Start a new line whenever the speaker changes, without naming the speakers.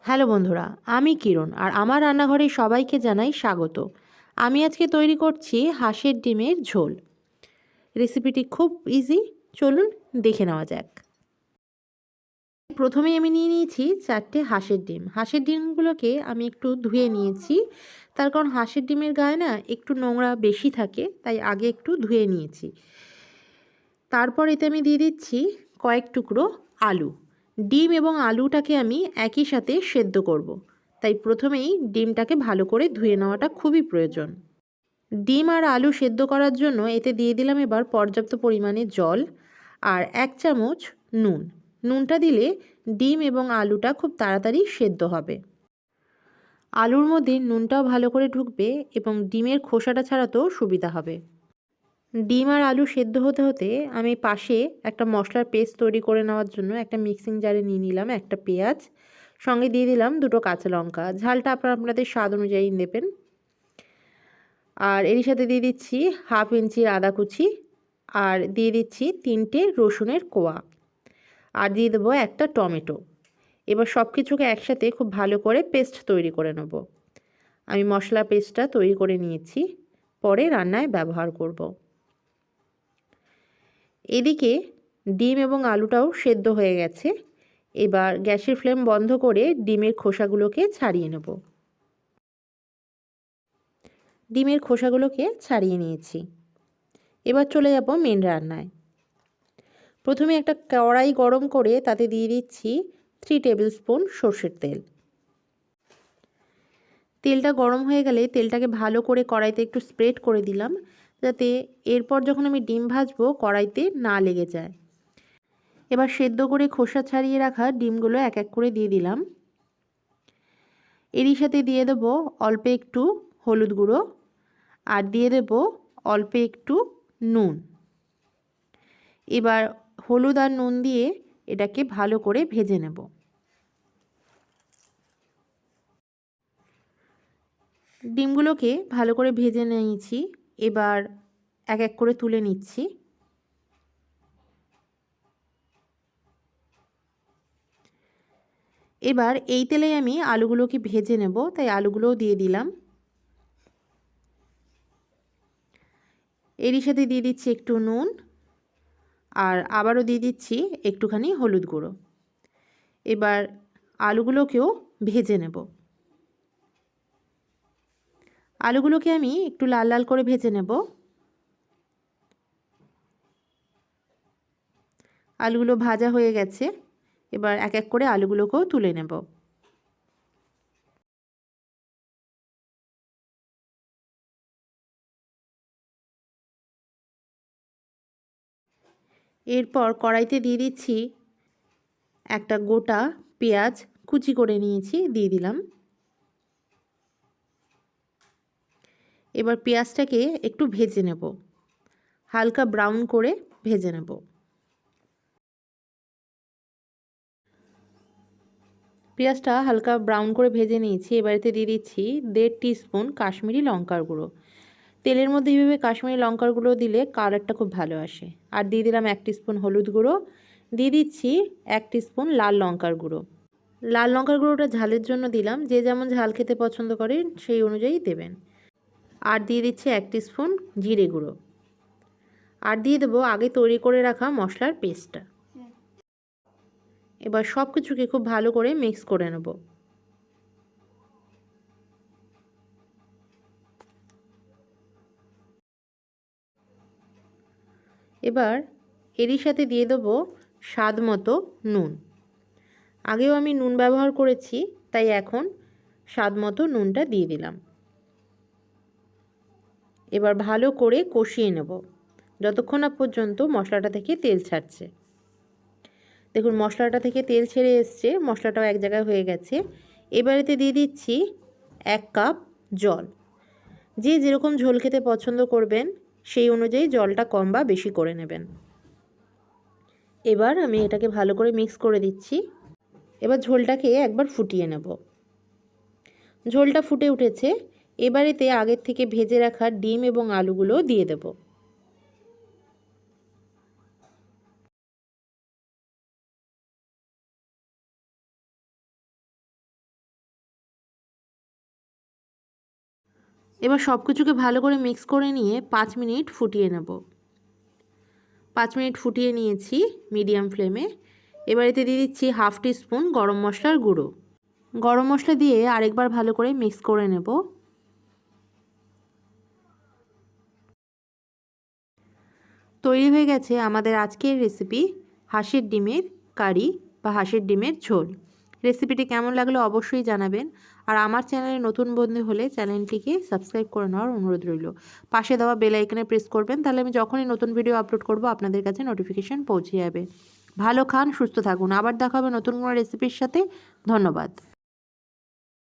Hello বন্ধুরা, আমি কিরণ আর আমার রান্নাঘরে সবাইকে জানাই স্বাগত। আমি আজকে তৈরি করছি হাঁসের ডিমের ঝোল। রেসিপিটি খুব ইজি, চলুন দেখে নেওয়া যাক। প্রথমেই আমি নিয়ে নিয়েছি 4টে হাঁসের ডিম। হাঁসের ডিমগুলোকে আমি একটু ধুয়ে নিয়েছি, তার কারণ হাঁসের ডিমের গায়ে না একটু নোংরা বেশি থাকে, তাই আগে একটু ধুয়ে নিয়েছি। তারপর এতে আমি দিয়ে দিচ্ছি কয়েক টুকরো আলু। ডিম এবং আলুটাকে আমি একই সাথে সেদ্ধ করব, তাই প্রথমেই ডিমটাকে ভালো করে ধুয়ে নেওয়াটা খুবই প্রয়োজন। ডিম আর আলু সেদ্ধ করার জন্য এতে দিয়ে দিলাম এবার পর্যাপ্ত পরিমাণে জল আর 1 চামচ নুন। নুনটা দিলে ডিম এবং আলুটা খুব তাড়াতাড়ি সেদ্ধ হবে। আলুর মধ্যে নুনটাও ভালো করে ঢুকবে এবং ডিমের খোসাটা ছাড়াতেও সুবিধা হবে। ডিম আর আলু সেদ্ধ হতে হতে আমি পাশে একটা মশলার পেস্ট তৈরি করে নেওয়ার জন্য একটা মিক্সিং জারে নিয়ে নিলাম একটা পেঁয়াজ, সঙ্গে দিয়ে দিলাম 2টো কাঁচা লঙ্কা। ঝালটা আপনাদের স্বাদ অনুযায়ী নেবেন। আর এরই সাথে দিয়ে দিচ্ছি 1/2 ইঞ্চি আদা কুচি, আর দিয়ে দিচ্ছি 3টে রসুনের কোয়া, আর দিয়ে দেবো একটা টমেটো। এবার সব কিছুকে একসাথে খুব ভালো করে পেস্ট তৈরি করে নেব। আমি মশলা পেস্টটা তৈরি করে নিয়েছি, পরে রান্নায় ব্যবহার করব। এদিকে ডিম এবং আলুটাও সেদ্ধ হয়ে গেছে। এবার গ্যাসের ফ্লেম বন্ধ করে ডিমের খোসাগুলোকে ছাড়িয়ে নেব। ডিমের খোসাগুলোকে ছাড়িয়ে নিয়েছি। এবার চলে যাব মেন রান্নায়। প্রথমে একটা কড়াই গরম করে তাতে দিয়ে দিচ্ছি 3 টেবিল স্পুন সর্ষের তেল। তেলটা গরম হয়ে গেলে তেলটাকে ভালো করে কড়াইতে একটু স্প্রেড করে দিলাম, যাতে এরপর যখন আমি ডিম ভাজবো কড়াইতে না লেগে যায়। এবার সেদ্ধ করে খোসা ছাড়িয়ে রাখা ডিমগুলো এক এক করে দিয়ে দিলাম। এরই সাথে দিয়ে দেব অল্প একটু হলুদ গুঁড়ো, আর দিয়ে দেব অল্প একটু নুন। এবার হলুদ আর নুন দিয়ে এটাকে ভালো করে ভেজে নেব। ডিমগুলোকে ভালো করে ভেজে নিয়েছি, এবার এক এক করে তুলে নিচ্ছি। এবার এই তেলে আমি আলুগুলোকে ভেজে নেব, তাই আলুগুলোও দিয়ে দিলাম। এরই সাথে দিয়ে দিচ্ছি একটু নুন, আর আবারও দিয়ে দিচ্ছি একটুখানি হলুদ গুঁড়ো। এবার আলুগুলোকেও ভেজে নেব। আলুগুলোকে আমি একটু লাল লাল করে ভেজে নেব। আলুগুলো ভাজা হয়ে গেছে, এবার এক এক করে আলুগুলোকেও তুলে নেব। এরপর কড়াইতে দিয়ে দিচ্ছি একটা গোটা পেঁয়াজ কুচি করে নিয়েছি, দিয়ে দিলাম। এবার পেঁয়াজটাকে একটু ভেজে নেব, হালকা ব্রাউন করে ভেজে নেব। পেঁয়াজটা হালকা ব্রাউন করে ভেজে নিয়েছি। এবারেতে দিয়ে দিচ্ছি 1.5 টিস্পুন কাশ্মীরি লঙ্কার গুঁড়ো। তেলের মধ্যে এইভাবে কাশ্মীরি লঙ্কার গুঁড়ো দিলে কালারটা খুব ভালো আসে। আর দিয়ে দিলাম 1 টিস্পুন হলুদ গুঁড়ো, দিয়ে দিচ্ছি 1 টিস্পুন লাল লঙ্কার গুঁড়ো। লাল লঙ্কার গুঁড়োটা ঝালের জন্য দিলাম, যে যেমন ঝাল খেতে পছন্দ করেন সেই অনুযায়ী দেবেন। আর দিয়ে দিচ্ছি 1 টিস্পুন জিরে গুঁড়ো, আর দিয়ে দেবো আগে তৈরি করে রাখা মশলার পেস্টটা। এবার সব কিছুকে খুব ভালো করে মিক্স করে নেব। এবার এরই সাথে দিয়ে দেবো স্বাদ মতো নুন। আগেও আমি নুন ব্যবহার করেছি, তাই এখন স্বাদ মতো নুনটা দিয়ে দিলাম। এবার ভালো করে কষিয়ে নেব যতক্ষণ না পর্যন্ত মশলাটা থেকে তেল ছাড়ছে। দেখুন মশলাটা থেকে তেল ছেড়ে এসছে, মশলাটাও এক জায়গায় হয়ে গেছে। এবারেতে দিয়ে দিচ্ছি 1 কাপ জল। যে যেরকম ঝোল খেতে পছন্দ করবেন সেই অনুযায়ী জলটা কম বা বেশি করে নেবেন। এবার আমি এটাকে ভালো করে মিক্স করে দিচ্ছি। এবার ঝোলটাকে একবার ফুটিয়ে নেব। ঝোলটা ফুটে উঠেছে, এবার এতে আগের থেকে ভেজে রাখা ডিম এবং আলুগুলো দিয়ে দেব। এবার সব কিছুকে ভালো করে মিক্স করে নিয়ে 5 মিনিট ফুটিয়ে নেব। 5 মিনিট ফুটিয়ে নিয়েছি মিডিয়াম ফ্লেমে। এবার এতে দিয়ে দিচ্ছি 1/2 টিস্পুন গরম মশলার গুঁড়ো। গরম মশলা দিয়ে আরেকবার ভালো করে মিক্স করে নেব। তৈরি হয়ে গেছে আমাদের আজকের রেসিপি হাঁসের ডিমের কারি বা হাঁসের ডিমের ঝোল। রেসিপিটি কেমন লাগলো অবশ্যই জানাবেন। আর আমার চ্যানেলে নতুন বন্ধু হলে চ্যানেলটিকে সাবস্ক্রাইব করে নেওয়ার অনুরোধ রইল। পাশে দেওয়া বেল আইকনে প্রেস করবেন, তাহলে আমি যখনই নতুন ভিডিও আপলোড করব আপনাদের কাছে নোটিফিকেশান পৌঁছে যাবে। ভালো খান, সুস্থ থাকুন। আবার দেখা হবে নতুন কোনো রেসিপির সাথে। ধন্যবাদ।